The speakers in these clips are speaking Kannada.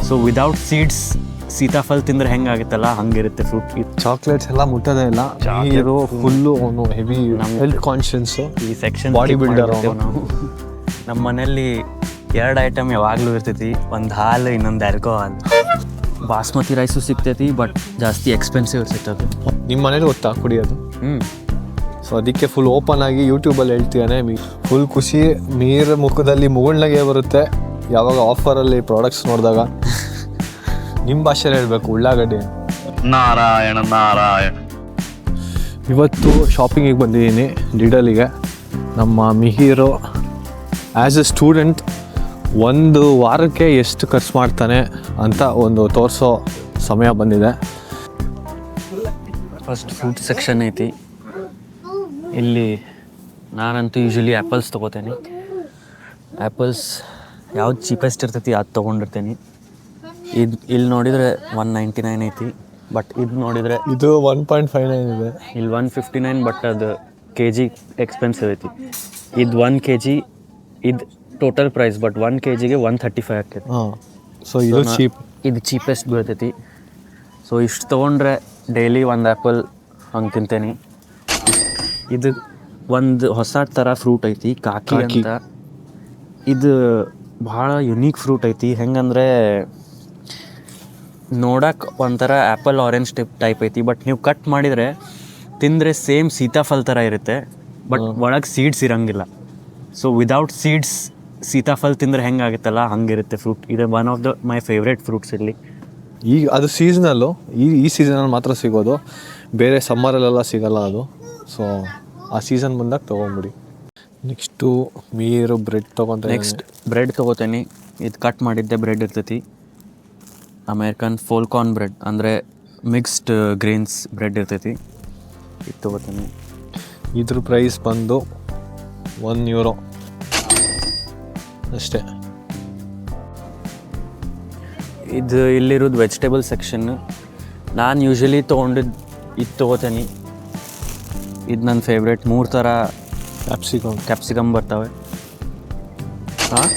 ಸೊ ವಿದೌಟ್ ಸೀಡ್ಸ್ ಸೀತಾಫಲ ತಿಂದ್ರೆ ಹೆಂಗಾಗುತ್ತಲ್ಲ ಹಂಗಿರುತ್ತೆ ಫ್ರೂಟ್. ಚಾಕ್ಲೇಟ್ಸ್ ಎಲ್ಲ ಮುಟ್ಟೋದೇ ಇಲ್ಲ. ನೀರು ಫುಲ್ಲು ಅವನು ಹೆವಿ ಹೆಲ್ತ್ ಕಾನ್ಶಿಯನ್ಸು. ಈ ಸೆಕ್ಷನ್ ಬಾಡಿ ಬಿಲ್ಡರ್ ನಾವು ನಮ್ಮ ಮನೆಯಲ್ಲಿ 2 ಐಟಮ್ ಯಾವಾಗಲೂ ಇರ್ತೈತಿ, ಒಂದು ಹಾಲು ಇನ್ನೊಂದು ಆಲ್ಕೋಹಾಲ್. ಬಾಸ್ಮತಿ ರೈಸು ಸಿಗ್ತೈತಿ, ಬಟ್ ಜಾಸ್ತಿ ಎಕ್ಸ್ಪೆನ್ಸಿವ್ ಇರ್ತೈತೆ ಅದು. ನಿಮ್ಮ ಮನೇಲಿ ಗೊತ್ತಾ ಕುಡಿಯೋದು? ಸೊ ಅದಕ್ಕೆ ಫುಲ್ ಓಪನ್ ಆಗಿ ಯೂಟ್ಯೂಬಲ್ಲಿ ಹೇಳ್ತೀಯಾನೆ. ಫುಲ್ ಖುಷಿ ಮೀರ್ ಮುಖದಲ್ಲಿ ಮುಗುಳ್ನಗೆ ಬರುತ್ತೆ ಯಾವಾಗ ಆಫರಲ್ಲಿ ಪ್ರಾಡಕ್ಟ್ಸ್ ನೋಡಿದಾಗ. ನಿಮ್ಮ ಭಾಷೆಯಲ್ಲಿ ಹೇಳಬೇಕು, ಉಳ್ಳಾಗಡ್ಡಿ. ನಾರಾಯಣ ನಾರಾಯಣ. ಇವತ್ತು ಶಾಪಿಂಗಿಗೆ ಬಂದಿದ್ದೀನಿ ಲಿಡಲಿಗೆ. ನಮ್ಮ ಮಿಹಿರು ಆ್ಯಸ್ ಎ ಸ್ಟೂಡೆಂಟ್ ಒಂದು ವಾರಕ್ಕೆ ಎಷ್ಟು ಖರ್ಚು ಮಾಡ್ತಾನೆ ಅಂತ ಒಂದು ತೋರಿಸೋ ಸಮಯ ಬಂದಿದೆ. ಫಸ್ಟ್ ಫ್ರೂಟ್ ಸೆಕ್ಷನ್ ಐತಿ ಇಲ್ಲಿ. ನಾನಂತೂ ಯೂಶ್ವಲಿ ಆ್ಯಪಲ್ಸ್ ತೊಗೋತೇನೆ. ಆ್ಯಪಲ್ಸ್ ಯಾವ್ದು ಚೀಪೆಸ್ಟ್ ಇರ್ತೈತಿ ಅದು ತೊಗೊಂಡಿರ್ತೇನೆ. ಇಲ್ಲಿ ನೋಡಿದರೆ 199 ಐತಿ, ಬಟ್ ಇದು ನೋಡಿದರೆ ಇದು 1.59 ಇದೆ. ಇಲ್ಲಿ 159, ಬಟ್ ಅದು kg ಎಕ್ಸ್ಪೆನ್ಸಿವ್ ಐತಿ. ಇದು 1 kg ಇದು ಟೋಟಲ್ ಪ್ರೈಸ್, ಬಟ್ 1 kgಗೆ 135 ಆಗ್ತೈತಿ. ಸೊ ಇದು ಚೀಪ್, ಇದು ಚೀಪೆಸ್ಟ್ ಬೀಳ್ತೈತಿ. ಸೊ ಇಷ್ಟು ತೊಗೊಂಡ್ರೆ ಡೈಲಿ ಒಂದು ಆ್ಯಪಲ್ ಹಂಗೆ ತಿಂತೇನೆ. ಇದು ಒಂದು ಹೊಸ ಥರ ಫ್ರೂಟ್ ಐತಿ, ಕಾಕಿ ಅಂತ. ಇದು ಭಾಳ ಯುನೀಕ್ ಫ್ರೂಟ್ ಐತಿ. ಹೆಂಗಂದರೆ ನೋಡಕ್ಕೆ ಒಂಥರ ಆ್ಯಪಲ್ ಆರೆಂಜ್ ಟೈಪ್ ಐತಿ, ಬಟ್ ನೀವು ಕಟ್ ಮಾಡಿದರೆ ತಿಂದರೆ ಸೇಮ್ ಸೀತಾಫಲ ಥರ ಇರುತ್ತೆ, ಬಟ್ ಒಳಗೆ ಸೀಡ್ಸ್ ಇರೋಂಗಿಲ್ಲ. ಸೊ ವಿದೌಟ್ ಸೀಡ್ಸ್ ಸೀತಾಫಲ ತಿಂದರೆ ಹೆಂಗಾಗುತ್ತಲ್ಲ ಹಂಗಿರುತ್ತೆ ಫ್ರೂಟ್. ಇದು one of my favourite fruits ಇಲ್ಲಿ. ಈಗ ಅದು ಸೀಸನಲ್ಲು, ಈ ಸೀಸನಲ್ಲಿ ಮಾತ್ರ ಸಿಗೋದು, ಬೇರೆ ಸಮ್ಮರಲ್ಲೆಲ್ಲ ಸಿಗಲ್ಲ ಅದು. ಸೊ ಆ ಸೀಸನ್ ಬಂದಾಗ ತೊಗೊಂಬಿಡಿ. ನೆಕ್ಸ್ಟು ಮೀರು ಬ್ರೆಡ್ ತೊಗೊತ. ನೆಕ್ಸ್ಟ್ ಬ್ರೆಡ್ ತೊಗೋತೇನೆ. ಇದು ಕಟ್ ಮಾಡಿದ್ದೆ ಬ್ರೆಡ್ ಇರ್ತೈತಿ. ಅಮೇರಿಕನ್ ಫೋಲ್ಕಾನ್ ಬ್ರೆಡ್ ಅಂದರೆ ಮಿಕ್ಸ್ಡ್ ಗ್ರೇನ್ಸ್ ಬ್ರೆಡ್ ಇರ್ತೈತಿ. ಇದು ತೊಗೋತೇನೆ. ಇದ್ರ ಪ್ರೈಸ್ ಬಂದು €1 ಅಷ್ಟೇ. ಇದು ಇಲ್ಲಿರೋದು ವೆಜಿಟೇಬಲ್ ಸೆಕ್ಷನ್. ನಾನು ಯೂಶ್ವಲಿ ತೊಗೊಂಡಿದ್ದು ಇದು ತೊಗೋತೇನೆ. ಇದು ನನ್ನ ಫೇವ್ರೇಟ್. 3 ಥರ ಕ್ಯಾಪ್ಸಿಕಮ್ ಬರ್ತವೆ. ಹಾಂ,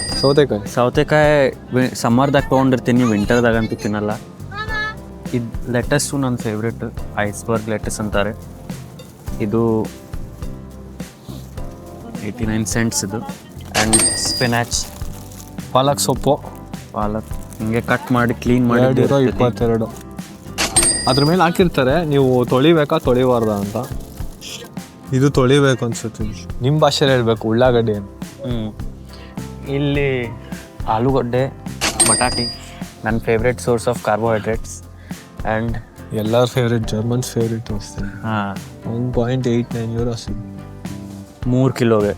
ಸೌತೆಕಾಯಿ ಸಮ್ಮರ್ದಾಗ ತೊಗೊಂಡಿರ್ತೀನಿ, ವಿಂಟರ್ದಾಗಂತೂ ತಿನ್ನಲ್ಲ. ಇದು ಲೆಟಸ್ಸು ನನ್ನ ಫೇವ್ರೇಟ್, ಐಸ್ಬರ್ಗ್ ಲೆಟಸ್ ಅಂತಾರೆ. ಇದು 89 cents ಇದು. ಆ್ಯಂಡ್ ಸ್ಪಿನಾಚ್, ಪಾಲಕ್ ಸೊಪ್ಪು, ಪಾಲಕ್ ಹಿಂಗೆ ಕಟ್ ಮಾಡಿ ಕ್ಲೀನ್ ಮಾಡಿ €22. ಅದ್ರ ಮೇಲೆ ಹಾಕಿರ್ತಾರೆ ನೀವು ತೊಳಿಬೇಕಾ ತೊಳಿಬಾರ್ದ ಅಂತ. ಇದು ತೊಳಿಬೇಕು ಅನ್ಸುತ್ತೆ. ನಿಮ್ಮ ಭಾಷೆಯಲ್ಲಿ ಹೇಳಬೇಕು, ಉಳ್ಳಾಗಡ್ಡಿ ಅಂತ. ಇಲ್ಲಿ ಆಲೂಗಡ್ಡೆ, ಬಟಾಟಿ ನನ್ನ favourite source of carbohydrates. And ಎಲ್ಲರ ಫೇವ್ರೇಟ್, ಜರ್ಮನ್ಸ್ ಫೇವ್ರೇಟ್ ಅನಿಸ್ತೇನೆ. ಹಾಂ, €1.89 ಸಿಗುತ್ತೆ 3 ಕಿಲೋಗೆ.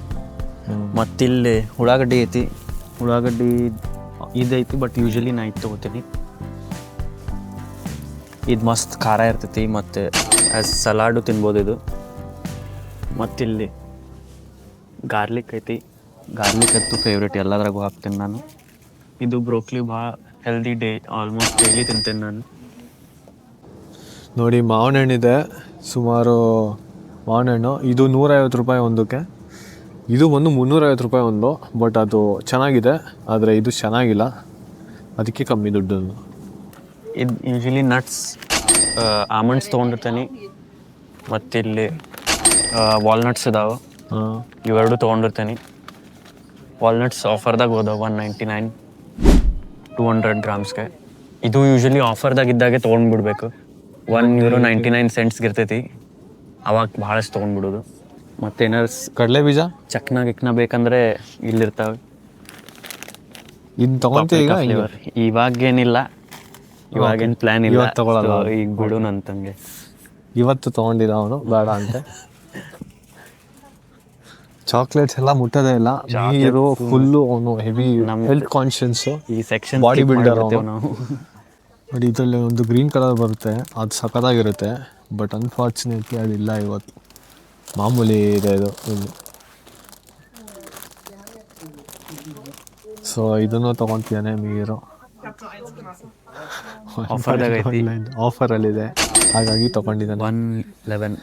ಮತ್ತಿಲ್ಲಿ ಉಳ್ಳಾಗಡ್ಡಿ ಐತಿ. ಉಳ್ಳಾಗಡ್ಡಿ ಇದೈತಿ, ಬಟ್ ಯೂಶ್ವಲಿ ನಾ ಇದು ತೊಗೋತೀನಿ. ಇದು ಮಸ್ತ್ ಖಾರ ಇರ್ತೈತಿ, ಮತ್ತು ಆ್ಯಸ್ ಸಲಾಡು ತಿನ್ಬೋದು ಇದು. ಮತ್ತಿಲ್ಲಿ ಗಾರ್ಲಿಕ್ ಐತಿ. ಗಾರ್ಲಿಕ್ ಅಂತೂ ಫೇವ್ರೇಟ್, ಎಲ್ಲದ್ರಾಗೂ ಹಾಕ್ತೇನೆ ನಾನು. ಇದು ಬ್ರೋಕ್ಲಿ ಭಾಳ ಹೆಲ್ದಿ, ಆಲ್ಮೋಸ್ಟ್ ಡೈಲಿ ತಿಂತೇನೆ ನಾನು. ನೋಡಿ ಮಾವಿನ ಹಣ್ಣಿದೆ, ಸುಮಾರು ಮಾವಿನ ಹಣ್ಣು. ಇದು ₹150 ಒಂದಕ್ಕೆ. ಇದು ಒಂದು ₹350 ಒಂದು, ಬಟ್ ಅದು ಚೆನ್ನಾಗಿದೆ. ಆದರೆ ಇದು ಚೆನ್ನಾಗಿಲ್ಲ, ಅದಕ್ಕೆ ಕಮ್ಮಿ ದುಡ್ಡು. ಇದು ಯೂಶ್ವಲಿ ನಟ್ಸ್, ಆಮಂಡ್ಸ್ ತೊಗೊಂಡಿರ್ತೇನೆ. ಮತ್ತಿಲ್ಲಿ ವಾಲ್ನಟ್ಸ್ ಇದಾವೆ, ಇವೆರಡು ತೊಗೊಂಡಿರ್ತೇನೆ. ವಾಲ್ನಟ್ಸ್ ಆಫರ್ದಾಗ ಹೋದವು 199, 200 ಗ್ರಾಮ್ಸ್ಗೆ. ಇದು ಯೂಶ್ವಲಿ ಆಫರ್ದಾಗ ಇದ್ದಾಗೆ ತೊಗೊಂಡ್ಬಿಡ್ಬೇಕು. €1.99 ಇರ್ತೈತಿ, ಅವಾಗ ಭಾಳಷ್ಟು ತೊಗೊಂಡ್ಬಿಡೋದು. ಮತ್ತೇನಾರು ಕಡಲೆ ಬೀಜ, ಚಕ್ನ ಬೇಕಂದ್ರೆ ಇಲ್ಲಿರ್ತಾವೆ. ಇನ್ನು ತೊಗೊಂತೀಗ? ಇವಾಗೇನಿಲ್ಲ, ಇವಾಗೇನು ಪ್ಲ್ಯಾನ್ ಇಲ್ಲ, ತಗೊಳ್ಳಲ್ಲ. ಈಗ ಬಿಡು ನಂತಂಗೆ. ಇವತ್ತು ತೊಗೊಂಡಿಲ್ಲ ಅವನು, ಬೇಡ ಅಂತ. ಚಾಕ್ಲೇಟ್ಸ್ ಎಲ್ಲ ಮುಟ್ಟೋದೇ ಇಲ್ಲ. ನೀರು ಫುಲ್ಲು ಅವನು ಹೆವಿ ಹೆಲ್ತ್ ಕಾನ್ಶಿಯನ್ಸು. ಈ ಸೆಕ್ಷನ್ ಬಾಡಿ ಬಿಲ್ಡರ್ ನಾವು. ಬಟ್ ಇದರಲ್ಲಿ ಒಂದು ಗ್ರೀನ್ ಕಲರ್ ಬರುತ್ತೆ, ಅದು ಸಖತ್ತಾಗಿರುತ್ತೆ. ಬಟ್ ಅನ್ಫಾರ್ಚುನೇಟ್ಲಿ ಅದಿಲ್ಲ ಇವತ್ತು. ಮಾಮೂಲಿ ಇದೆ ಇದು. ಸೊ ಇದನ್ನು ತೊಗೊತಿದ್ದಾನೆ ಮೀರು. ಆಫರಲ್ಲಿದೆ, ಹಾಗಾಗಿ ತೊಗೊಂಡಿದ್ದಾನೆ. 111.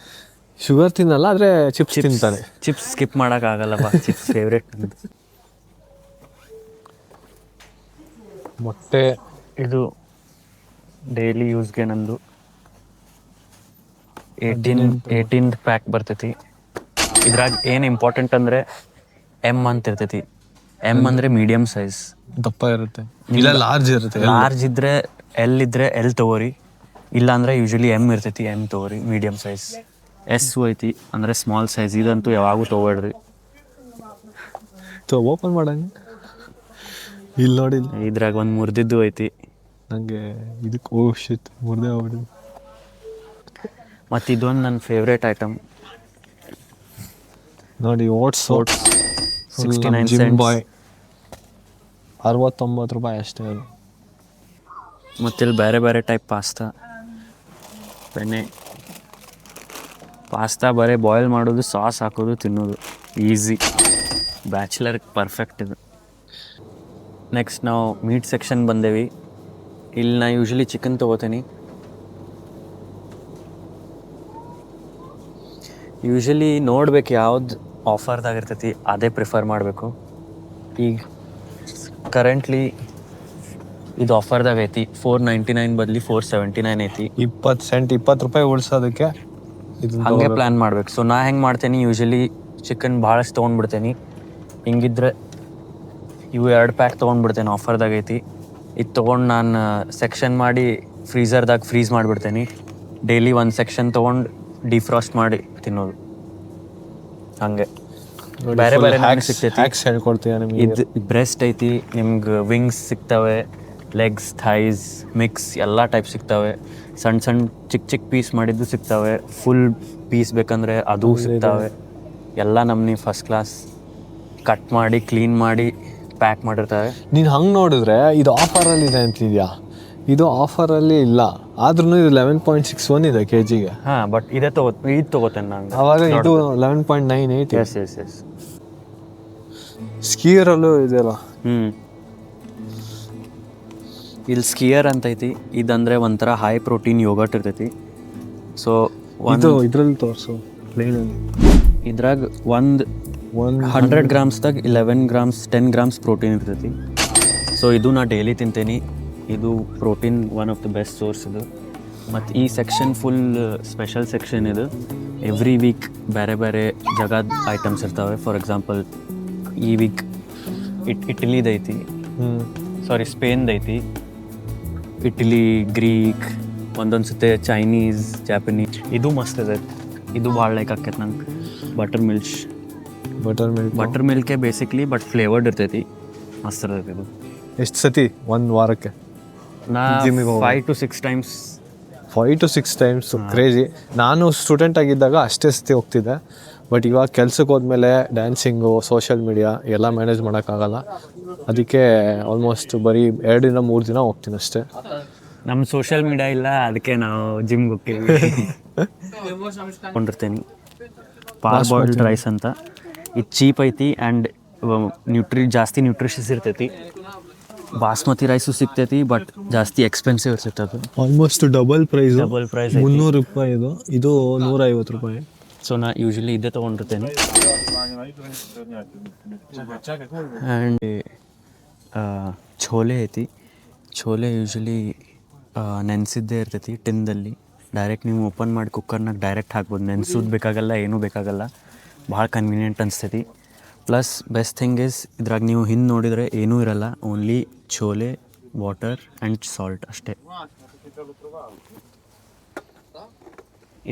ಶುಗರ್ ತಿನ್ನಲ್ಲ, ಆದರೆ ಚಿಪ್ಸ್ ತಿಂತಾನೆ. ಚಿಪ್ಸ್ ಸ್ಕಿಪ್ ಮಾಡೋಕ್ಕಾಗಲ್ಲಪ್ಪ, ಚಿಪ್ಸ್ ಫೇವ್ರೇಟ್. ಮೊಟ್ಟೆ ಇದು ಡೈಲಿ ಯೂಸ್ಗೆ ನಂದು 18 ಪ್ಯಾಕ್ ಬರ್ತೈತಿ. ಇದ್ರಾಗ ಏನು ಇಂಪಾರ್ಟೆಂಟ್ ಅಂದರೆ ಎಮ್ ಅಂತ ಇರ್ತೈತಿ. ಎಮ್ ಅಂದರೆ ಮೀಡಿಯಮ್ ಸೈಜ್, ದಪ್ಪ ಇರುತ್ತೆ, ಇಲ್ಲ ಲಾರ್ಜ್ ಇರುತ್ತೆ. ಲಾರ್ಜ್ ಇದ್ದರೆ ಎಲ್ ತೊಗೋರಿ, ಇಲ್ಲ ಅಂದರೆ ಯೂಶಲಿ ಎಮ್ ಇರ್ತೈತಿ, ಎಮ್ ತೊಗೋರಿ ಮೀಡಿಯಮ್ ಸೈಜ್. ಎಸ್ ಐತಿ ಅಂದರೆ ಸ್ಮಾಲ್ ಸೈಜ್, ಇದಂತೂ ಯಾವಾಗೂ ತೊಗೊಬೇಡ್ರಿ. ಓಪನ್ ಮಾಡಂಗೆ ಇಲ್ಲಿ ನೋಡಿ, ಇದ್ರಾಗ ಒಂದು ಮುರಿದಿದ್ದು ಐತಿ. ನನಗೆ ಇದಕ್ಕೆ ಶಿಟ್ ಮುರಿದೇ ಹೋಗ್ಬಿಡಿ. ಮತ್ತು ಇದೊಂದು ನನ್ನ ಫೇವ್ರೇಟ್ ಐಟಮ್ ನೋಡಿ, ಓಟ್ಸ್ 69 ಜಿಮ್ cents. ಬಾಯ್ 69 ರೂಪಾಯಿ ಅಷ್ಟೇ ಅದು. ಮತ್ತಿಲ್ಲಿ ಬೇರೆ ಬೇರೆ ಟೈಪ್ ಪಾಸ್ತಾ ಬರೀ ಬಾಯ್ಲ್ ಮಾಡೋದು, ಸಾಸ್ ಹಾಕೋದು, ತಿನ್ನೋದು ಈಸಿ. ಬ್ಯಾಚುಲರ್ಗೆ ಪರ್ಫೆಕ್ಟ್ ಇದು. ನೆಕ್ಸ್ಟ್ ನಾವು ಮೀಟ್ ಸೆಕ್ಷನ್ ಬಂದೇವಿ. ಇಲ್ಲಿ ನಾ ಯೂಶ್ವಲಿ ಚಿಕನ್ ತೊಗೋತೀನಿ. ಯೂಶ್ವಲಿ ನೋಡ್ಬೇಕು ಯಾವ್ದು ಆಫರ್ದಾಗ ಇರ್ತೈತಿ ಅದೇ ಪ್ರಿಫರ್ ಮಾಡಬೇಕು. ಈಗ ಕರೆಂಟ್ಲಿ ಇದು ಆಫರ್ದಾಗ ಐತಿ, 499 ಬದಲಿ 479 ಐತಿ. 20 ರೂಪಾಯಿ ಉಳಿಸೋದಕ್ಕೆ ಇದು ಹಾಗೆ ಪ್ಲ್ಯಾನ್ ಮಾಡ್ಬೇಕು. ಸೊ ನಾ ಹೆಂಗೆ ಮಾಡ್ತೇನೆ, ಯೂಶ್ವಲಿ ಚಿಕನ್ ಭಾಳಷ್ಟು ತೊಗೊಂಡ್ಬಿಡ್ತೇನೆ. ಹಿಂಗಿದ್ರೆ ಇವು 2 ಪ್ಯಾಕ್ ತೊಗೊಂಡ್ಬಿಡ್ತೇನೆ, ಆಫರ್ದಾಗ ಐತಿ. ಇದು ತೊಗೊಂಡು ನಾನು ಸೆಕ್ಷನ್ ಮಾಡಿ ಫ್ರೀಝರ್ದಾಗ ಫ್ರೀಸ್ ಮಾಡಿಬಿಡ್ತೇನೆ. ಡೈಲಿ ಒಂದು ಸೆಕ್ಷನ್ ತೊಗೊಂಡು ಡಿಫ್ರಾಸ್ಟ್ ಮಾಡಿ ತಿನ್ನೋದು. ಹಂಗೆ ಬೇರೆ ಬೇರೆ ಸಿಗ್ತೈತಿ. ಹ್ಯಾಕ್ಸ್ ಹೇಳ್ಕೊಡ್ತೀಯ ನಿಮಗೆ. ಇದು ಬ್ರೆಸ್ಟ್ ಐತಿ, ನಿಮ್ಗೆ ವಿಂಗ್ಸ್ ಸಿಗ್ತವೆ, ಲೆಗ್ಸ್, ಥೈಸ್, ಮಿಕ್ಸ್ ಎಲ್ಲ ಟೈಪ್ ಸಿಗ್ತವೆ. ಸಣ್ಣ ಸಣ್ಣ ಚಿಕ್ಕ ಪೀಸ್ ಮಾಡಿದ್ದು ಸಿಗ್ತವೆ. ಫುಲ್ ಪೀಸ್ ಬೇಕಂದರೆ ಅದು ಸಿಗ್ತವೆ. ಎಲ್ಲ ನಮ್ಮನಿ ಫಸ್ಟ್ ಕ್ಲಾಸ್ ಕಟ್ ಮಾಡಿ ಕ್ಲೀನ್ ಮಾಡಿ ಪ್ಯಾಕ್ ಮಾಡಿರ್ತಾರೆ. ನೀನು ಹಂಗೆ ನೋಡಿದ್ರೆ ಇದು ಆಫರಲ್ಲಿ ಇದೆ ಅಂತಿದ್ಯಾ, ಇದು ಆಫರಲ್ಲಿ ಇಲ್ಲ. ಆದ್ರೂ ಇದು 11.61 ಇದೆ kg. ಹಾಂ, ಬಟ್ ಇದು ತೊಗೋತೇನೆ ನಾನು. ಆವಾಗ ಇದು 11.98. ಎಸ್ ಸ್ಕೀಯರಲ್ಲೂ ಇದೆಯಲ್ಲ. ಇಲ್ಲಿ ಸ್ಕಿಯರ್ ಅಂತ ಐತಿ. ಇದಂದರೆ ಒಂಥರ ಹೈ ಪ್ರೋಟೀನ್ ಯೋಗರ್ಟ್ ಇರ್ತೈತಿ. ಸೊ ಇದು ಇದರಲ್ಲಿ ತೋರಿಸು ಪ್ಲೇನಲ್ಲಿ. ಇದ್ರಾಗ 100 ಗ್ರಾಮ್ಸ್ದಾಗ 11 ಗ್ರಾಮ್ಸ್ 10 ಗ್ರಾಮ್ಸ್ ಪ್ರೋಟೀನ್ ಇರ್ತೈತಿ. ಸೊ ಇದು ನಾ ಡೈಲಿ ತಿಂತೇನೆ. ಇದು protein one of the best source ಇದು. ಮತ್ತು ಈ ಸೆಕ್ಷನ್ ಫುಲ್ ಸ್ಪೆಷಲ್ ಸೆಕ್ಷನ್ ಇದು. ಎವ್ರಿ ವೀಕ್ ಬೇರೆ ಬೇರೆ ಜಗದ ಐಟಮ್ಸ್ ಇರ್ತವೆ. ಫಾರ್ ಎಕ್ಸಾಂಪಲ್ ಈ ವೀಕ್ ಇಟಲಿದೈತಿ, ಸ್ಪೇನ್ದೈತಿ, ಇಟಲಿ, ಗ್ರೀಕ್, ಒಂದೊಂದು ಸತೆ ಚೈನೀಸ್, ಜಾಪನೀಸ್. ಇದು ಮಸ್ತ್ ಇದೆ, ಇದು ಭಾಳ ಲೈಕ್ ಆಕೈತೆ ನಂಗೆ. ಬಟರ್ ಮಿಲ್ಕೆ ಬೇಸಿಕ್ಲಿ, ಬಟ್ ಫ್ಲೇವರ್ಡ್ ಇರ್ತೈತಿ, ಮಸ್ತ್ ಇರ್ತೈತಿ ಇದು. ಎಷ್ಟು ಸತಿ ಒಂದು ವಾರಕ್ಕೆ? ನಾ 5 to 6 times. 5 to 6 times crazy. ನಾನು ಸ್ಟೂಡೆಂಟ್ ಆಗಿದ್ದಾಗ ಅಷ್ಟೇ ಸತಿ ಹೋಗ್ತಿದ್ದೆ. ಬಟ್ ಇವಾಗ ಕೆಲ್ಸಕ್ಕೆ ಹೋದ್ಮೇಲೆ ಡ್ಯಾನ್ಸಿಂಗು, ಸೋಷಿಯಲ್ ಮೀಡಿಯಾ ಎಲ್ಲ ಮ್ಯಾನೇಜ್ ಮಾಡೋಕ್ಕಾಗಲ್ಲ. ಅದಕ್ಕೆ ಆಲ್ಮೋಸ್ಟ್ ಬರೀ 2 ದಿನ 3 ದಿನ ಹೋಗ್ತೀನಿ ಅಷ್ಟೇ. ನಮ್ಮ ಸೋಷಿಯಲ್ ಮೀಡಿಯಾ ಇಲ್ಲ, ಅದಕ್ಕೆ ನಾವು ಜಿಮ್ಗೆ ಹೋಗ್ತೀವಿ. ಕೊಂಡಿರ್ತೇನೆ ಪಾರ್ಬಾಯ್ಲ್ಡ್ ರೈಸ್ ಅಂತ. ಇದು ಚೀಪ್ ಐತಿ ಆ್ಯಂಡ್ ಜಾಸ್ತಿ ನ್ಯೂಟ್ರಿಷಸ್ ಇರ್ತೈತಿ. ಬಾಸ್ಮತಿ ರೈಸು ಸಿಗ್ತೈತಿ, ಬಟ್ ಜಾಸ್ತಿ ಎಕ್ಸ್ಪೆನ್ಸಿವ್ ಇರ್ತೈತೆ ಅದು. ಆಲ್ಮೋಸ್ಟ್ ಡಬಲ್ ಪ್ರೈಸ್ 300 ರೂಪಾಯಿ ಇದು 150 ರೂಪಾಯಿ. ಸೊ ನಾ ಯೂಶ್ವಲಿ ಇದೇ ತೊಗೊಂಡಿರ್ತೇನೆ. ಆ್ಯಂಡ್ ಛೋಲೆ ಐತಿ. ಛೋಲೆ ಯೂಶ್ವಲಿ ನೆನೆಸಿದ್ದೇ ಇರ್ತೈತಿ ಟಿನ್ದಲ್ಲಿ. ಡೈರೆಕ್ಟ್ ನೀವು ಓಪನ್ ಮಾಡಿ ಕುಕ್ಕರ್ನಾಗ ಡೈರೆಕ್ಟ್ ಹಾಕ್ಬೋದು. ನೆನೆಸೋದು ಬೇಕಾಗಲ್ಲ, ಏನೂ ಬೇಕಾಗಲ್ಲ. ಭಾಳ ಕನ್ವೀನಿಯೆಂಟ್ ಅನಿಸ್ತೈತಿ. ಪ್ಲಸ್ ಬೆಸ್ಟ್ ಥಿಂಗ್ ಇಸ್ ಇದ್ರಾಗ ನೀವು ಹಿಂದೆ ನೋಡಿದರೆ ಏನೂ ಇರಲ್ಲ, only chole, water and salt ಅಷ್ಟೇ.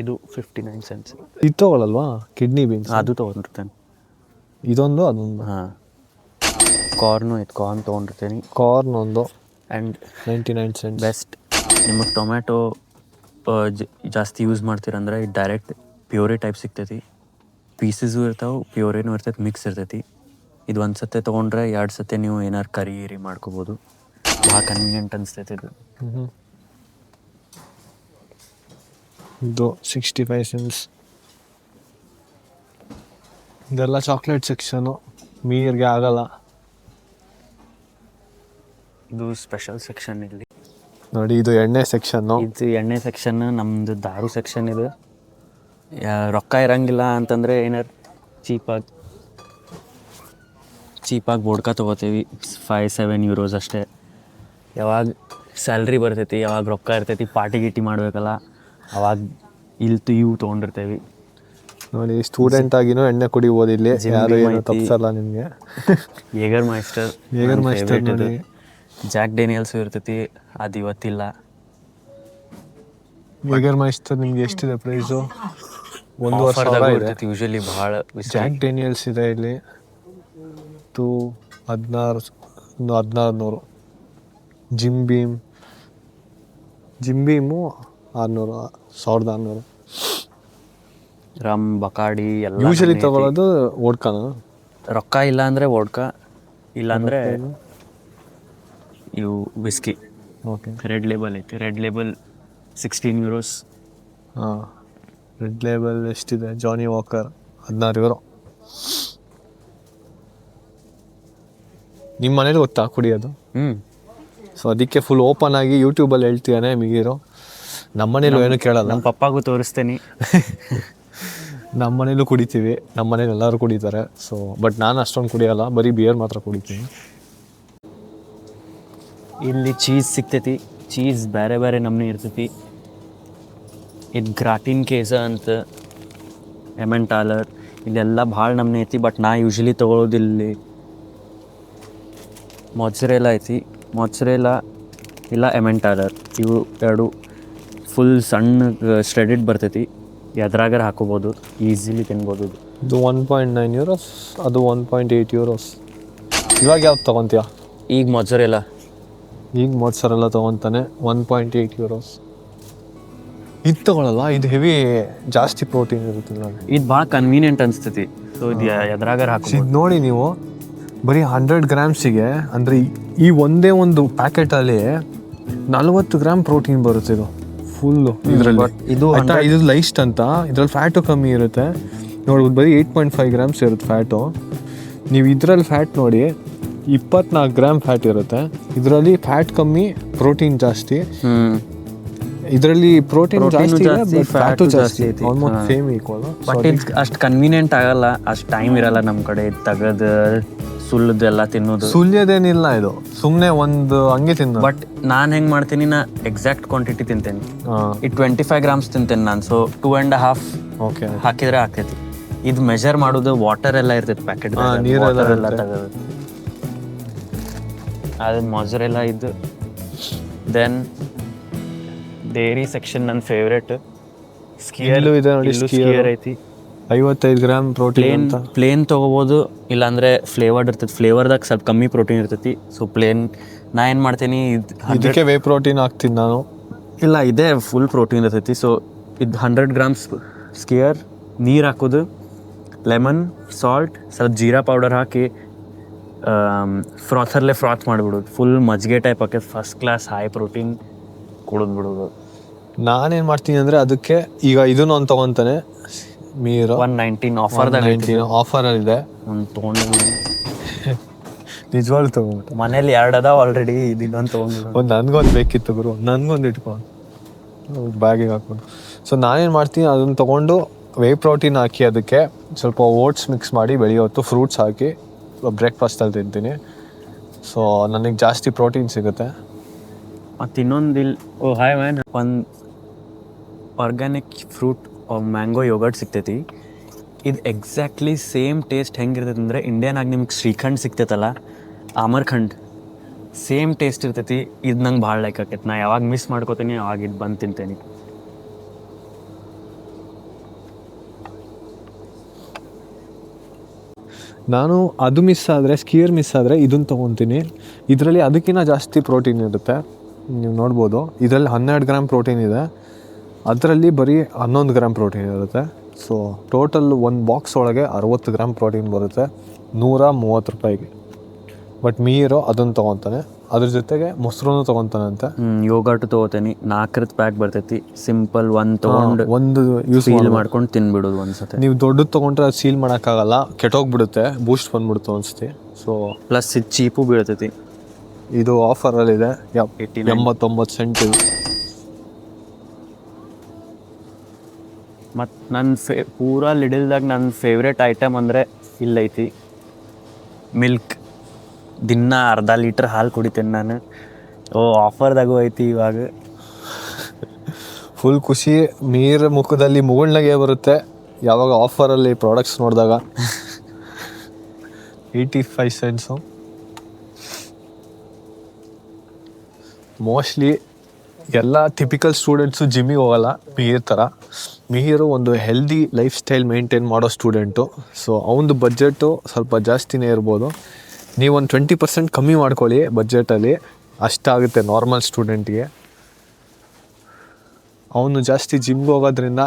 ಇದು 59 cents. ಇದು ತೊಗೊಳಲ್ವಾ ಕಿಡ್ನಿ ಬೀನ್ಸ್? ಅದು ತೊಗೊಂಡಿರ್ತೇನೆ. ಇದೊಂದು ಅದೊಂದು. ಹಾಂ, ಕಾರ್ನು ಐತೆ, ಕಾರ್ನ್ ತೊಗೊಂಡಿರ್ತೇನೆ. ಕಾರ್ನ್ ಒಂದು ಆ್ಯಂಡ್ 99 cents. ಬೆಸ್ಟ್ ನಿಮಗೆ ಟೊಮ್ಯಾಟೊ ಜಾಸ್ತಿ ಯೂಸ್ ಮಾಡ್ತೀರಂದ್ರೆ ಇದು ಡೈರೆಕ್ಟ್ ಪ್ಯೂರೇ ಟೈಪ್ ಸಿಗ್ತೈತಿ. ಪೀಸಸ್ಸು ಇರ್ತಾವೆ, ಪ್ಯೂರೇನೂ ಇರ್ತೈತೆ, ಮಿಕ್ಸ್ ಇರ್ತೈತಿ. ಇದು ಒಂದು ಸತೆ ತೊಗೊಂಡ್ರೆ 2 ಸತೆ ನೀವು ಏನಾರು ಕರಿ ಮಾಡ್ಕೋಬೋದು. ಭಾಳ ಕನ್ವೀನಿಯೆಂಟ್ ಅನಿಸ್ತೈತೆ ಇದು. ಇದು 65 cents. ಇದೆಲ್ಲ ಚಾಕ್ಲೇಟ್ ಸೆಕ್ಷನು, ಮೀರ್ಗೆ ಆಗಲ್ಲ. ಇದು ಸ್ಪೆಷಲ್ ಸೆಕ್ಷನ್ ಇಲ್ಲಿ ನೋಡಿ. ಇದು ಎಣ್ಣೆ ಸೆಕ್ಷನ್ನು. ಇದು ಎಣ್ಣೆ ಸೆಕ್ಷನ್. ನಮ್ಮದು ದಾರು ಸೆಕ್ಷನ್ ಇದು. ರೊಕ್ಕ ಇರಂಗಿಲ್ಲ ಅಂತಂದರೆ ಏನಾರು ಚೀಪಾಗಿ ಬೋಡ್ಕ ತೊಗೋತೀವಿ. 5-7 euros ಅಷ್ಟೇ. ಯಾವಾಗ ಸ್ಯಾಲ್ರಿ ಬರ್ತೈತಿ, ಅವಾಗ ರೊಕ್ಕ ಇರ್ತೈತಿ, ಪಾರ್ಟಿ ಗೀಟಿ ಮಾಡ್ಬೇಕಲ್ಲ, ಅವಾಗ ಇವು ತೊಗೊಂಡಿರ್ತೇವೆ. ನೋಡಿ, ಸ್ಟೂಡೆಂಟ್ ಆಗಿನೂ ಎಣ್ಣೆ ಕುಡಿಬೋದು ಇಲ್ಲಿ, ಯಾರು ಏನು ತಪ್ಸಲ್ಲ ನಿಮಗೆ. ಏಗರ್ ಮಾಸ್ಟರ್ ನೋಡಿ, ಜಾಕ್ ಡೇನಿಯಲ್ಸು ಇರ್ತೈತಿ, ಅದು ಇವತ್ತಿಲ್ಲ. ಏಗರ್ ಮಾಸ್ಟರ್ ನಿಮ್ಗೆ ಎಷ್ಟಿದೆ ಪ್ರೈಸು? 1,000 ಇದೆ ಯೂಶಲಿ ಭಾಳ. ಜಾಕ್ ಡೇನಿಯಲ್ಸ್ ಇದೆ ಇಲ್ಲಿ 1600. Gym beam 1600. ರಮ್, ಬಕಾಡಿ ಎಲ್ಲ ಯೂಶಲಿ ತಗೊಳ್ಳೋದು ವೋಡ್ಕಾನ. ರೊಕ್ಕ ಇಲ್ಲ ಅಂದರೆ ವೋಡ್ಕಾ, ಇಲ್ಲಾಂದರೆ ಇವು ವಿಸ್ಕಿ. ಓಕೆ, ರೆಡ್ ಲೇಬಲ್ ಐತಿ. Red label €16. ಹಾಂ, ರೆಡ್ ಲೇಬಲ್ ಎಷ್ಟಿದೆ? ಜಾನಿ ವಾಕರ್ €16. ನಿಮ್ಮ ಮನೇಲಿ ಗೊತ್ತಾ ಕುಡಿಯೋದು? ಸೊ ಅದಕ್ಕೆ ಫುಲ್ ಓಪನ್ ಆಗಿ ಯೂಟ್ಯೂಬಲ್ಲಿ ಹೇಳ್ತೀಯಾನೆ ಮಿಗಿರೋ. ನಮ್ಮ ಮನೇಲೂ ಏನು ಕೇಳಲ್ಲ. ನಮ್ಮ ಪಪ್ಪಾಗೂ ತೋರಿಸ್ತೇನೆ. ನಮ್ಮ ಮನೇಲೂ ಕುಡಿತೀವಿ, ನಮ್ಮ ಮನೇಲಿ ಎಲ್ಲರೂ ಕುಡಿತಾರೆ. ಸೊ ಬಟ್ ನಾನು ಅಷ್ಟೊಂದು ಕುಡಿಯೋಲ್ಲ, ಬರೀ ಬಿಯರ್ ಮಾತ್ರ ಕುಡಿತೀನಿ. ಇಲ್ಲಿ ಚೀಸ್ ಸಿಗ್ತೈತಿ. ಚೀಸ್ ಬೇರೆ ಬೇರೆ ನಮ್ನೆ ಇರ್ತೈತಿ. ಇದು ಗ್ರಾಟಿನ್ ಕೇಸ ಅಂತ, ಎಮೆಂಟಾಲರ್, ಇಲ್ಲೆಲ್ಲ ಭಾಳ ನಮ್ನೆ ಐತಿ. ಬಟ್ ನಾ ಯೂಶಲಿ ತೊಗೊಳೋದಿಲ್ಲಿ ಮೊಜ್ರೆಲ್ಲ ಐತಿ. ಮೊಜ್ರೆಲ್ಲ ಇಲ್ಲ ಎಮೆಂಟಾಲರ್, ಇವು ಎರಡು ಫುಲ್ ಸಣ್ಣ ಶ್ರೆಡೆಡ್ ಬರ್ತೈತಿ. ಎದ್ರಾಗಾರ ಹಾಕೋಬೋದು, ಈಸಿಲಿ ತಿನ್ಬೋದು. ಇದು €1.9, ಅದು €1.8. ಇವಾಗ ಯಾವ್ದು ತೊಗೊತೀಯ? ಈಗ ಮೊಜ್ರೆಲ್ಲ, ಈಗ ಮೊಜ್ರೆಲ್ಲ ತೊಗೊತಾನೆ €1.8. ಇದು ತೊಗೊಳಲ್ಲ, ಇದು ಹೆವಿ ಜಾಸ್ತಿ ಪ್ರೋಟೀನ್ ಇರುತ್ತೆ ನೋಡಿ. ಇದು ಭಾಳ ಕನ್ವೀನಿಯೆಂಟ್ ಅನಿಸ್ತೈತಿ. ಸೊ ಇದು ಎದ್ರಾಗಾರ ಹಾಕೋಬೋದು. ಇದು ನೋಡಿ ನೀವು, ಬರೀ 100 ಗ್ರಾಮ್ಸಿಗೆ ಅಂದರೆ ಈ ಒಂದೇ ಒಂದು ಪ್ಯಾಕೆಟಲ್ಲಿ 40 ಗ್ರಾಮ್ ಪ್ರೋಟೀನ್ ಬರುತ್ತೆ. ಇದು ಫುಲ್ಲು ಇದರಲ್ಲಿ. ಇದು ಲೈಸ್ಟ್ ಅಂತ, ಇದರಲ್ಲಿ ಫ್ಯಾಟು ಕಮ್ಮಿ ಇರುತ್ತೆ. ನೋಡ್ಬೋದು, ಬರೀ 8.5 ಗ್ರಾಮ್ಸ್ ಇರುತ್ತೆ ಫ್ಯಾಟು. ನೀವು ಇದರಲ್ಲಿ ಫ್ಯಾಟ್ ನೋಡಿ 24 ಗ್ರಾಮ್ ಫ್ಯಾಟ್ ಇರುತ್ತೆ. ಇದರಲ್ಲಿ ಫ್ಯಾಟ್ ಕಮ್ಮಿ, ಪ್ರೋಟೀನ್ ಜಾಸ್ತಿ. ಇದರಲ್ಲಿ ಪ್ರೋಟೀನ್ ಜಾಸ್ತಿ ಇದೆ, ಫ್ಯಾಟು ಜಾಸ್ತಿ ಐತಿ. Almost same equal. ಬಟ್ ಇದು ಅಷ್ಟು ಕನ್ವೀನಿಯೆಂಟ್ ಆಗಲ್ಲ, ಅಷ್ಟು ಟೈಮ್ ಇರಲ್ಲ ನಮ್ಮ ಕಡೆ ತೆಗೆದು ಸುಳ್ಳದೆಲ್ಲ ತಿನ್ನೋದು. ಸುಳ್ಯದೇನಿಲ್ಲ, ಇದು ಸುಮ್ಮನೆ ಒಂದು ಹಂಗೆ ತಿನ್ನೋದು. ಬಟ್ ನಾನು ಹೆಂಗೆ ಮಾಡ್ತೀನಿ, ನಾ ಎಕ್ಸಾಕ್ಟ್ ಕ್ವಾಂಟಿಟಿ ತಿಂತೇನೆ. ಇದು 25 ಗ್ರಾಮ್ಸ್ ತಿಂತೇನೆ ನಾನು. ಸೊ 2.5 ಓಕೆ ಹಾಕಿದ್ರೆ ಆಗ್ತೈತಿ. ಇದು ಮೆಜರ್ ಮಾಡೋದು ವಾಟರ್ ಎಲ್ಲ ಇರ್ತೈತಿ ಪ್ಯಾಕೆಟ್, ನೀರೆಲ್ಲ ತೆಗೆದು. ಅದು ಮೊಜರೆಲ್ಲ ಇದು. ದೆನ್ ಡೇರಿ ಸೆಕ್ಷನ್ ನನ್ನ ಫೇವ್ರೇಟ್. ಸ್ಕಿಯರ್ ಇದೆ ನೋಡಿ, ಸ್ಕಿಯರ್ ಐತಿ. 55 ಗ್ರಾಮ್ ಪ್ರೋಟೀನ್. ಪ್ಲೇನ್ ತೊಗೋಬೋದು, ಇಲ್ಲಾಂದರೆ ಫ್ಲೇವರ್ಡ್ ಇರ್ತೈತಿ. ಫ್ಲೇವರ್ದಾಗ ಸ್ವಲ್ಪ ಕಮ್ಮಿ ಪ್ರೋಟೀನ್ ಇರ್ತೈತಿ. ಸೊ ಪ್ಲೇನ್ ನಾ ಏನು ಮಾಡ್ತೀನಿ, ಇದಕ್ಕೆ ವೇ ಪ್ರೋಟೀನ್ ಹಾಕ್ತೀನಿ ನಾನು. ಇಲ್ಲ, ಇದೇ ಫುಲ್ ಪ್ರೋಟೀನ್ ಇರ್ತೈತಿ. ಸೊ ಇದು 100 ಗ್ರಾಮ್ಸ್ ಸ್ಕಿಯರ್, ನೀರು ಹಾಕೋದು, ಲೆಮನ್, ಸಾಲ್ಟ್, ಸ್ವಲ್ಪ ಜೀರಾ ಪೌಡರ್ ಹಾಕಿ ಫ್ರಾಥರ್ಲೆ ಫ್ರಾತ್ ಮಾಡಿಬಿಡೋದು. ಫುಲ್ ಮಜ್ಜಿಗೆ ಟೈಪ್ ಹಾಕಿ ಫಸ್ಟ್ ಕ್ಲಾಸ್ ಹೈ ಪ್ರೋಟೀನ್ ಕುಡಿದು ಬಿಡೋದು. ನಾನೇನು ಮಾಡ್ತೀನಿ ಅಂದರೆ ಅದಕ್ಕೆ ಈಗ ಇದನ್ನು ಒಂದು ತೊಗೊತಾನೆ ಮೀರು 119 ಆಫರಲ್ಲಿದೆ. ಒಂದು ತೊಗೊಂಡು ನಿಜವಾಗ್ಲೂ ತೊಗೊಂಬಿಟ್ಟು ಮನೇಲಿ 2 ಅದಾವ ಆಲ್ರೆಡಿ. ಇದನ್ನೊಂದು ತೊಗೊಂಡು ಒಂದು ನನಗೊಂದು ಬೇಕಿತ್ತು ಗುರು, ನನಗೊಂದು ಇಟ್ಕೊಂಡು ಬ್ಯಾಗಿಗೆ ಹಾಕ್ಕೊಂಡು. ಸೊ ನಾನೇನು ಮಾಡ್ತೀನಿ, ಅದನ್ನು ತೊಗೊಂಡು ವೇ ಪ್ರೋಟೀನ್ ಹಾಕಿ ಅದಕ್ಕೆ ಸ್ವಲ್ಪ ಓಟ್ಸ್ ಮಿಕ್ಸ್ ಮಾಡಿ ಬೆಳಿಗ್ಗೆ ಹೊತ್ತು ಫ್ರೂಟ್ಸ್ ಹಾಕಿ ಬ್ರೇಕ್ಫಾಸ್ಟಲ್ಲಿ ತಿಂತೀನಿ. ಸೊ ನನಗೆ ಜಾಸ್ತಿ ಪ್ರೋಟೀನ್ ಸಿಗುತ್ತೆ. ಮತ್ತು ಇನ್ನೊಂದು ಇಲ್ಲಿ ಹಾಯ್ ಮ್ಯಾನ್, ಒಂದು ಆರ್ಗ್ಯಾನಿಕ್ ಫ್ರೂಟ್ ಮ್ಯಾಂಗೋ ಯೋಗರ್ಟ್ ಸಿಗ್ತೈತಿ. ಇದು ಎಕ್ಸಾಕ್ಟ್ಲಿ ಸೇಮ್ ಟೇಸ್ಟ್ ಹೆಂಗಿರ್ತೈತೆ ಅಂದರೆ, ಇಂಡಿಯನಾಗಿ ನಿಮ್ಗೆ ಶ್ರೀಖಂಡ್ ಸಿಗ್ತೈತಲ್ಲ, ಆಮರ್ಖಂಡ್ ಸೇಮ್ ಟೇಸ್ಟ್ ಇರ್ತೈತಿ. ಇದು ನಂಗೆ ಭಾಳ ಲೈಕ್ ಆಕೈತಿ. ನಾ ಯಾವಾಗ ಮಿಸ್ ಮಾಡ್ಕೋತೀನಿ ಅವಾಗ ಇದು ಬಂದು ತಿಂತೇನೆ. ನಾನು ಅದು ಮಿಸ್ ಆದರೆ, ಸ್ಕಿಯರ್ ಮಿಸ್ ಆದರೆ ಇದನ್ನು ತೊಗೊತೀನಿ. ಇದರಲ್ಲಿ ಅದಕ್ಕಿಂತ ಜಾಸ್ತಿ ಪ್ರೋಟೀನ್ ಇರುತ್ತೆ. ನೀವು ನೋಡ್ಬೋದು, ಇದರಲ್ಲಿ 12 ಗ್ರಾಮ್ ಪ್ರೋಟೀನ್ ಇದೆ, ಅದರಲ್ಲಿ ಬರೀ 11 ಗ್ರಾಮ್ ಪ್ರೋಟೀನ್ ಇರುತ್ತೆ. ಸೊ ಟೋಟಲ್ ಒಂದು ಬಾಕ್ಸ್ ಒಳಗೆ 60 ಗ್ರಾಮ್ ಪ್ರೋಟೀನ್ ಬರುತ್ತೆ, $130. ಬಟ್ ಮೀರೋ ಅದನ್ನು ತೊಗೊತಾನೆ, ಅದ್ರ ಜೊತೆಗೆ ಮೊಸರು ತೊಗೊತಾನಂತೆ. ಯೋಗರ್ಟ್ ತೊಗೋತೀನಿ, 4 ಪ್ಯಾಕ್ ಬರ್ತೈತಿ. ಸಿಂಪಲ್ ಒಂದು ತೊಗೊಂಡು ಒಂದು ಯೂಸ್ ಮಾಡ್ಕೊಂಡು ತಿನ್ಬಿಡೋದು ಒಂದ್ಸತಿ. ನೀವು ದೊಡ್ಡದು ತೊಗೊಂಡ್ರೆ ಅದು ಸೀಲ್ ಮಾಡೋಕ್ಕಾಗಲ್ಲ, ಕೆಟ್ಟೋಗ್ಬಿಡುತ್ತೆ, ಬೂಸ್ಟ್ ಬಂದ್ಬಿಡುತ್ತೆ ಅನಿಸ್ತಿ. ಸೊ ಪ್ಲಸ್ ಇದು ಚೀಪು ಬೀಳ್ತೈತಿ. ಇದು ಆಫರಲ್ಲಿದೆ, 89 ಸೆಂಟ್ ಇದು. ಮತ್ತು ನನ್ನ ಪೂರಾ ಲಿಡಲ್ದಾಗ ನನ್ನ ಫೇವ್ರೇಟ್ ಐಟಮ್ ಅಂದರೆ ಇಲ್ಲೈತಿ ಮಿಲ್ಕ್. ದಿನ 1/2 ಲೀಟ್ರ್ ಹಾಲು ಕುಡಿತೇನೆ ನಾನು. ಓ ಆಫರ್ದಾಗೂ ಐತಿ ಇವಾಗ. ಫುಲ್ ಖುಷಿ ಮೀರ್ ಮುಖದಲ್ಲಿ ಮುಗುಳ್ನಗೆ ಬರುತ್ತೆ ಯಾವಾಗ ಆಫರಲ್ಲಿ ಪ್ರಾಡಕ್ಟ್ಸ್ ನೋಡಿದಾಗ. 85 cents. ಮೋಸ್ಟ್ಲಿ ಎಲ್ಲ ಟಿಪಿಕಲ್ ಸ್ಟೂಡೆಂಟ್ಸು ಜಿಮ್ಮಿಗೆ ಹೋಗಲ್ಲ ಮಿಹಿರ್ ಥರ. ಮಿಹಿರು ಒಂದು ಹೆಲ್ದಿ ಲೈಫ್ ಸ್ಟೈಲ್ ಮೇಂಟೈನ್ ಮಾಡೋ ಸ್ಟೂಡೆಂಟು. ಸೊ ಅವನದು ಬಜೆಟು ಸ್ವಲ್ಪ ಜಾಸ್ತಿನೇ ಇರ್ಬೋದು. ನೀವೊಂದು 20% ಕಮ್ಮಿ ಮಾಡ್ಕೊಳ್ಳಿ ಬಜೆಟಲ್ಲಿ, ಅಷ್ಟಾಗುತ್ತೆ ನಾರ್ಮಲ್ ಸ್ಟೂಡೆಂಟ್ಗೆ. ಅವನು ಜಾಸ್ತಿ ಜಿಮ್ಗೆ ಹೋಗೋದ್ರಿಂದ,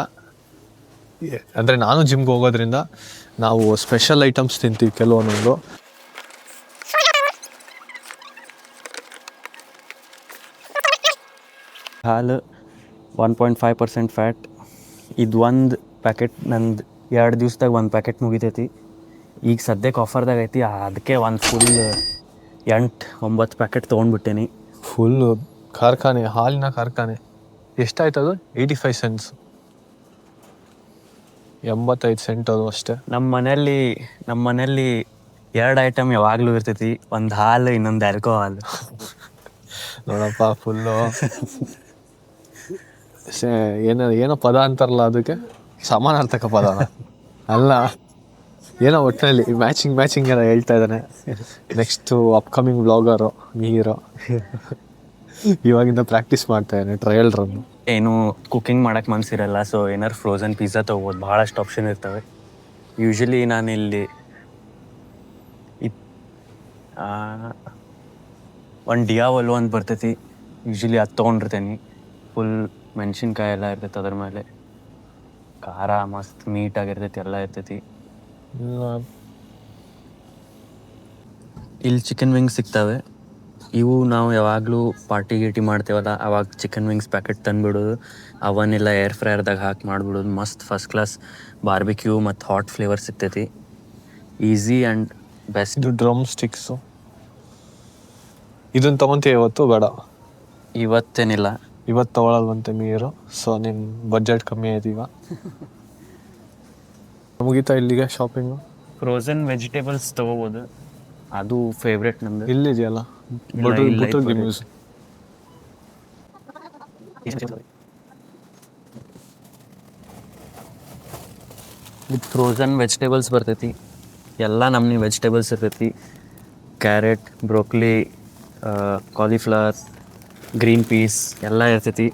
ಅಂದರೆ ನಾನು ಜಿಮ್ಗೆ ಹೋಗೋದ್ರಿಂದ ನಾವು ಸ್ಪೆಷಲ್ ಐಟಮ್ಸ್ ತಿಂತೀವಿ ಕೆಲವೊಂದೊಂದು. ಹಾಲು 1.5% ಫ್ಯಾಟ್. ಇದು ಒಂದು ಪ್ಯಾಕೆಟ್ ನಂದು 2 ದಿವ್ಸದಾಗ 1 ಪ್ಯಾಕೆಟ್ ಮುಗಿತೈತಿ. ಈಗ ಸದ್ಯಕ್ಕೆ ಆಫರ್ದಾಗ ಐತಿ, ಅದಕ್ಕೆ ಒಂದು ಫುಲ್ 8-9 ಪ್ಯಾಕೆಟ್ ತೊಗೊಂಡ್ಬಿಟ್ಟೇನಿ. ಫುಲ್ಲು ಕಾರ್ಖಾನೆ, ಹಾಲಿನ ಕಾರ್ಖಾನೆ. ಎಷ್ಟಾಯ್ತದು? 85 cents. 85 cent ಅದು ಅಷ್ಟೇ. ನಮ್ಮ ಮನೆಯಲ್ಲಿ 2 ಐಟಮ್ ಯಾವಾಗಲೂ ಇರ್ತೈತಿ, ಒಂದು ಹಾಲು, ಇನ್ನೊಂದು ಆಲ್ಕೋಹಾಲ್. ನೋಡಪ್ಪ ಫುಲ್ಲು ಏನೋ ಪದ ಅಂತಾರಲ್ಲ, ಅದಕ್ಕೆ ಸಮಾನಾರ್ಥಕ ಪದ ಅಲ್ಲ, ಏನೋ ಒಟ್ಟಿನಲ್ಲಿ ಮ್ಯಾಚಿಂಗ್ ಏನೋ ಹೇಳ್ತಾ ಇದ್ದಾನೆ. ನೆಕ್ಸ್ಟು ಅಪ್ಕಮಿಂಗ್ ವ್ಲಾಗರು ಮಿಹಿರು ಇವಾಗಿಂದ ಪ್ರಾಕ್ಟೀಸ್ ಮಾಡ್ತಾ ಇದ್ದಾನೆ, ಟ್ರಯಲ್ ರನ್ನು. ಏನು ಕುಕ್ಕಿಂಗ್ ಮಾಡೋಕ್ಕೆ ಮನಸ್ಸಿರಲ್ಲ, ಸೊ ಏನಾರು ಫ್ರೋಝನ್ ಪಿಜ್ಜಾ ತೊಗೋಬೋದು, ಭಾಳಷ್ಟು ಆಪ್ಷನ್ ಇರ್ತವೆ. ಯೂಶ್ವಲಿ ನಾನಿಲ್ಲಿ ಒಂದು ಡಿಯಾವಲ್ಲು ಅಂತ ಬರ್ತೈತಿ, ಯೂಶ್ವಲಿ ಅದು ತೊಗೊಂಡಿರ್ತೇನೆ. ಫುಲ್ ಮೆಣಸಿನ್ಕಾಯಿ ಎಲ್ಲ ಇರ್ತೈತೆ, ಅದ್ರ ಮೇಲೆ ಖಾರ ಮಸ್ತ್ ನೀಟಾಗಿರ್ತೈತಿ, ಎಲ್ಲ ಇರ್ತೈತಿ. ಇಲ್ಲಿ ಚಿಕನ್ ವಿಂಗ್ಸ್ ಸಿಗ್ತವೆ. ಇವು ನಾವು ಯಾವಾಗಲೂ ಪಾರ್ಟಿ ಗೀಟಿ ಮಾಡ್ತೇವಲ್ಲ, ಅವಾಗ ಚಿಕನ್ ವಿಂಗ್ಸ್ ಪ್ಯಾಕೆಟ್ ತಂದುಬಿಡೋದು, ಅವನ್ನೆಲ್ಲ ಏರ್ ಫ್ರೈಯರ್ದಾಗ ಹಾಕಿ ಮಾಡಿಬಿಡೋದು. ಮಸ್ತ್ ಫಸ್ಟ್ ಕ್ಲಾಸ್ ಬಾರ್ಬಿಕ್ಯೂ ಮತ್ತು ಹಾಟ್ ಫ್ಲೇವರ್ ಸಿಗ್ತೈತಿ. Easy and best. ಇದು ಡ್ರಮ್ ಸ್ಟಿಕ್ಸು. ಇದನ್ನು ತೊಗೊತೀಯ ಇವತ್ತು? ಬೇಡ, ಇವತ್ತೇನಿಲ್ಲ, ಇವತ್ತು ತೊಗೊಳಲ್ವಂತೆ ಮಿಹಿರು. ಸೊ ನಿನ್ನ ಬಜೆಟ್ ಕಮ್ಮಿ ಆಯ್ತು ಈಗ. ಮುಗೀತಾ ಇಲ್ಲಿಗೆ ಶಾಪಿಂಗು? ಫ್ರೋಝನ್ ವೆಜಿಟೇಬಲ್ಸ್ ತೊಗೋಬೋದು, ಅದು ಫೇವ್ರೇಟ್ ನಮ್ಮದು. ಇಲ್ಲಿದೆಯಲ್ಲ ನ್ಯೂಸ್. ಇದು ಫ್ರೋಝನ್ ವೆಜಿಟೇಬಲ್ಸ್ ಬರ್ತೈತಿ, ಎಲ್ಲ ನಮ್ನಿ ವೆಜಿಟೇಬಲ್ಸ್ ಇರ್ತೈತಿ. Carrot, broccoli, cauliflower, green piece ಎಲ್ಲ ಇರ್ತೈತಿ.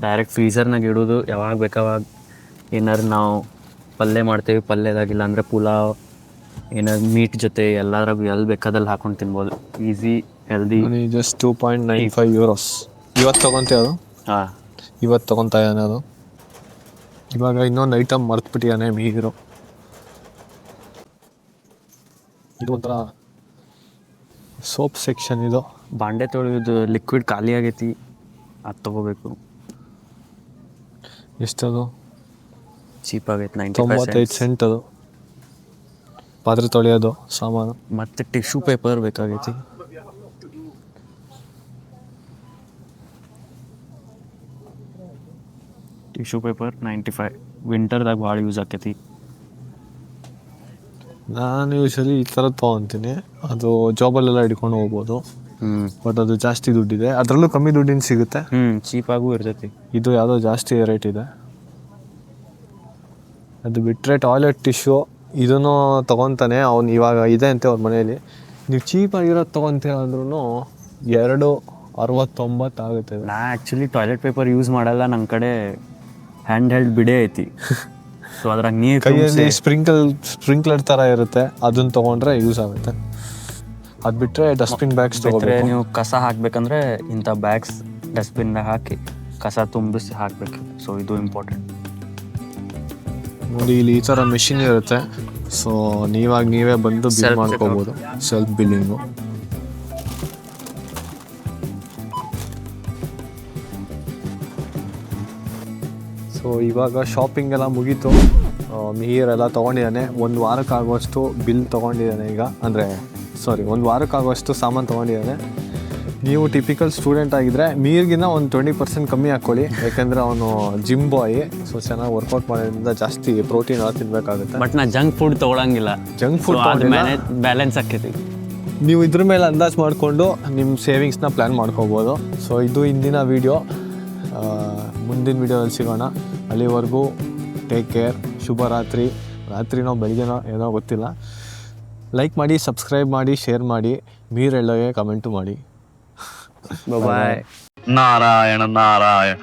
ಡೈರೆಕ್ಟ್ ಫ್ರೀಝರ್ನಾಗ ಇಡೋದು, ಯಾವಾಗ ಬೇಕಾವಾಗ ಏನಾರು ನಾವು ಪಲ್ಯ ಮಾಡ್ತೇವೆ, ಪಲ್ಯದಾಗಿಲ್ಲ ಅಂದರೆ ಪುಲಾವ್, ಏನಾದ್ರು ಮೀಟ್ ಜೊತೆ ಎಲ್ಲದ್ರಾಗೂ ಎಲ್ಲಿ ಬೇಕಾದಲ್ಲಿ ಹಾಕೊಂಡು ತಿನ್ಬೋದು. Easy, healthy. Just 2.95 euros. ಇವತ್ತು ತೊಗೊತೀಯ ಅದು? ಹಾಂ, ಇವತ್ತು ತೊಗೊತಾ ಇದ್ದಾನೆ ಅದು. ಇವಾಗ ಇನ್ನೊಂದು ಐಟಮ್ ಮರ್ತ್ಬಿಟ್ಟಿದ್ದಾನೆ ಮಿಹಿರು. ಇದು ಒಂಥರ ಸೋಪ್ ಸೆಕ್ಷನ್. ಇದು ಬಾಂಡೆ ತೊಳೆಯೋದು ಲಿಕ್ವಿಡ್ ಖಾಲಿ ಆಗೈತಿ, ಅದು ತೊಗೋಬೇಕು. ಎಷ್ಟದು? ಚೀಪ್ ಆಗೈತೆ, 95 cent ಅದು. ಪಾತ್ರೆ ತೊಳೆಯೋದು ಸಾಮಾನು. ಮತ್ತು ಟಿಶ್ಯೂ ಪೇಪರ್ ಬೇಕಾಗೈತಿ. ಟಿಶ್ಯೂ ಪೇಪರ್ 95, ವಿಂಟರ್ದಾಗ ಭಾಳ ಯೂಸ್ ಆಕೈತಿ. ನಾನು ಯೂಶಲಿ ಈ ಥರ ತೊಗೊತೀನಿ, ಅದು ಜಾಬಲ್ಲೆಲ್ಲ ಹಿಡ್ಕೊಂಡು ಹೋಗ್ಬೋದು. ಬಟ್ ಅದು ಜಾಸ್ತಿ ದುಡ್ಡಿದೆ, ಅದರಲ್ಲೂ ಕಮ್ಮಿ ದುಡ್ಡಿನ ಸಿಗುತ್ತೆ. ಚೀಪಾಗೂ ಇರ್ತೈತಿ. ಇದು ಯಾವುದೋ ಜಾಸ್ತಿ ರೇಟ್ ಇದೆ. ಅದು ಬಿಟ್ಟರೆ ಟಾಯ್ಲೆಟ್ ಟಿಶ್ಯೂ ಇದನ್ನು ತೊಗೊತಾನೆ ಅವ್ನು. ಇವಾಗ ಇದೆ ಅಂತೆ ಅವ್ರ ಮನೆಯಲ್ಲಿ. ನೀವು ಚೀಪಾಗಿರೋದು ತೊಗೊತೀರ ಅಂದ್ರೂ 269 ಆಗುತ್ತೆ. ನಾ ಆ್ಯಕ್ಚುಲಿ ಟಾಯ್ಲೆಟ್ ಪೇಪರ್ ಯೂಸ್ ಮಾಡಲ್ಲ, ನನ್ನ ಕಡೆ ಹ್ಯಾಂಡ್ ಹೆಲ್ಡ್ ಬಿಡೆ ಐತಿ. ಸೊ ಅದ್ರಾಗ ನೀರು ಕೈಯಲ್ಲಿ ಸ್ಪ್ರಿಂಕ್ಲರ್ ಥರ ಇರುತ್ತೆ, ಅದನ್ನು ತೊಗೊಂಡ್ರೆ ಯೂಸ್ ಆಗುತ್ತೆ. ಅದು ಬಿಟ್ಟರೆ ಡಸ್ಟ್ಬಿನ್ ಬ್ಯಾಗ್ಸ್ ತೊಗೊಳ್ರೆ, ನೀವು ಕಸ ಹಾಕಬೇಕಂದ್ರೆ ಇಂಥ ಬ್ಯಾಗ್ಸ್ ಡಸ್ಟ್ಬಿನ್ನಾಗ ಹಾಕಿ ಕಸ ತುಂಬಿಸಿ ಹಾಕಬೇಕು. ಸೊ ಇದು ಇಂಪಾರ್ಟೆಂಟ್. ನೋಡಿ ಇಲ್ಲಿ ಈ ಥರ ಮೆಷಿನ್ ಇರುತ್ತೆ. ಸೊ ನೀವೇ ಬಂದು ಬಿಲ್ ಮಾಡ್ಕೋಬೋದು, ಸೆಲ್ಫ್ ಬಿಲ್ಲಿಂಗು. ಸೊ ಇವಾಗ ಶಾಪಿಂಗ್ ಎಲ್ಲ ಮುಗೀತು. ಮಿಹಿರೆಲ್ಲ ತೊಗೊಂಡಿದ್ದಾನೆ. 1 ವಾರಕ್ಕಾಗುವಷ್ಟು ಬಿಲ್ ತೊಗೊಂಡಿದ್ದಾನೆ ಈಗ, ಅಂದರೆ 1 ವಾರಕ್ಕಾಗುವಷ್ಟು ಸಾಮಾನು ತೊಗೊಂಡಿದ್ದಾನೆ. ನೀವು ಟಿಪಿಕಲ್ ಸ್ಟೂಡೆಂಟ್ ಆಗಿದ್ದರೆ ಮಿಹಿರ್ಗಿನ್ನ ಒಂದು 20% ಕಮ್ಮಿ ಹಾಕ್ಕೊಳ್ಳಿ, ಯಾಕೆಂದರೆ ಅವನು ಜಿಮ್ ಬಾಯ್. ಸೊ ಚೆನ್ನಾಗಿ ವರ್ಕೌಟ್ ಮಾಡೋದ್ರಿಂದ ಜಾಸ್ತಿ ಪ್ರೋಟೀನ್ ಎಲ್ಲ ತಿನ್ನಬೇಕಾಗುತ್ತೆ. ಬಟ್ ನಾ ಜಂಕ್ ಫುಡ್ ತೊಗೊಳಂಗಿಲ್ಲ. ಜಂಕ್ ಫುಡ್ ಬ್ಯಾಲೆನ್ಸ್ ಆಕೈತಿ. ನೀವು ಇದ್ರ ಮೇಲೆ ಅಂದಾಜು ಮಾಡಿಕೊಂಡು ನಿಮ್ಮ ಸೇವಿಂಗ್ಸ್ನ ಪ್ಲ್ಯಾನ್ ಮಾಡ್ಕೋಬೋದು. ಸೊ ಇದು ಇಂದಿನ ವೀಡಿಯೋ. ಮುಂದಿನ ವೀಡಿಯೋದಲ್ಲಿ ಸಿಗೋಣ. ಅಲ್ಲಿವರೆಗೂ ಟೇಕ್ ಕೇರ್. ಶುಭರಾತ್ರಿ. ರಾತ್ರಿನೋ ಬೆಳಗ್ಗೆನೋ ಏನೋ ಗೊತ್ತಿಲ್ಲ. ಲೈಕ್ ಮಾಡಿ, ಸಬ್ಸ್ಕ್ರೈಬ್ ಮಾಡಿ, ಶೇರ್ ಮಾಡಿ, ಮೀರ್ ಹೇಳೋಗೆ ಕಮೆಂಟು ಮಾಡಿ. ಬಾಯ್. ನಾರಾಯಣ ನಾರಾಯಣ.